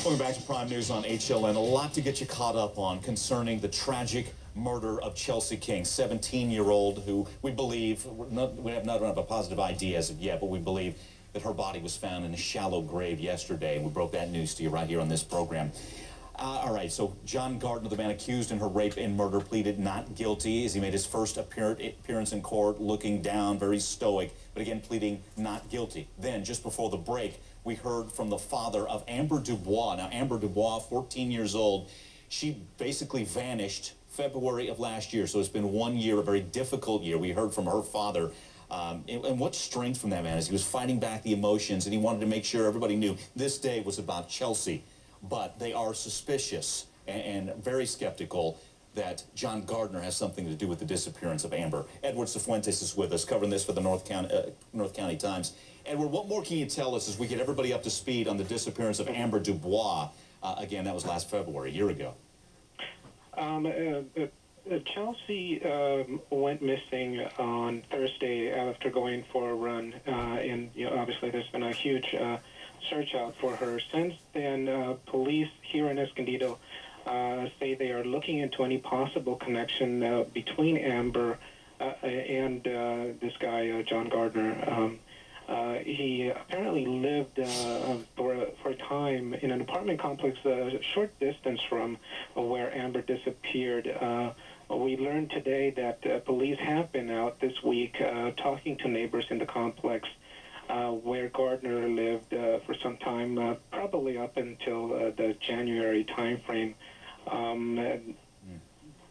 Welcome back to Prime News on HLN. A lot to get you caught up on concerning the tragic murder of Chelsea King, 17-year-old who we believe, we don't have a positive idea as of yet, but we believe that her body was found in a shallow grave yesterday. And we broke that news to you right here on this program. All right, so John Gardner, the man accused in her rape and murder, pleaded not guilty as he made his first appearance in court, looking down, very stoic, but again pleading not guilty. Then, just before the break, we heard from the father of Amber Dubois. Now, Amber Dubois, 14 years old, she basically vanished February of last year, so it's been 1 year, a very difficult year. We heard from her father. And what strength from that man as he was fighting back the emotions, and he wanted to make sure everybody knew this day was about Chelsea. But they are suspicious and very skeptical that John Gardner has something to do with the disappearance of Amber. Edward Cifuentes is with us, covering this for the North County Times. Edward, what more can you tell us as we get everybody up to speed on the disappearance of Amber Dubois? Again, that was last February, a year ago. Chelsea went missing on Thursday after going for a run, and obviously there's been a huge search out for her. Since then, police here in Escondido say they are looking into any possible connection between Amber and this guy, John Gardner. He apparently lived for a time in an apartment complex a short distance from where Amber disappeared. We learned today that police have been out this week talking to neighbors in the complex where Gardner lived for some time, probably up until the January time frame.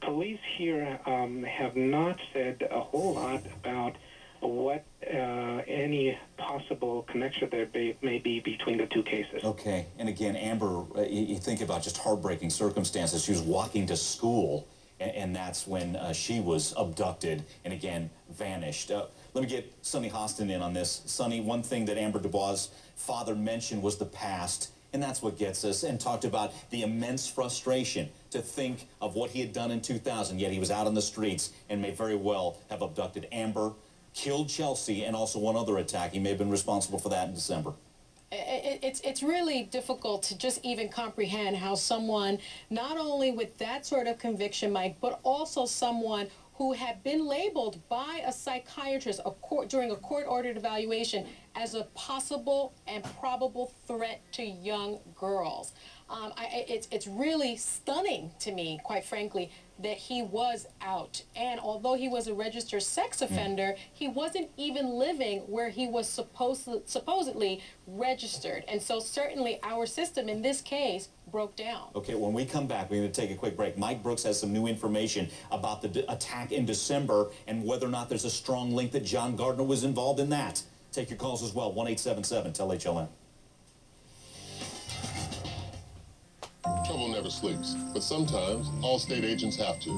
Police here have not said a whole lot about what any possible connection there may be between the two cases. Okay, and again, Amber, you think about just heartbreaking circumstances. She was walking to school, and that's when she was abducted and again vanished. Let me get Sonny Hostin in on this. Sonny, one thing that Amber Dubois' father mentioned was the past, and that's what gets us, and talked about the immense frustration to think of what he had done in 2000, yet he was out on the streets and may very well have abducted Amber, killed Chelsea, and also one other attack. He may have been responsible for that in December. It's really difficult to just even comprehend how someone, not only with that sort of conviction, Mike, but also someone who had been labeled by a psychiatrist during a court-ordered evaluation as a possible and probable threat to young girls. It's really stunning to me, quite frankly, that he was out. And although he was a registered sex offender, he wasn't even living where he was supposedly registered. And so certainly our system in this case broke down. Okay, when we come back, we're going to take a quick break. Mike Brooks has some new information about the attack in December and whether or not there's a strong link that John Gardner was involved in that. Take your calls as well, 1-877-TEL-HLN. Trouble never sleeps, but sometimes all state agents have to.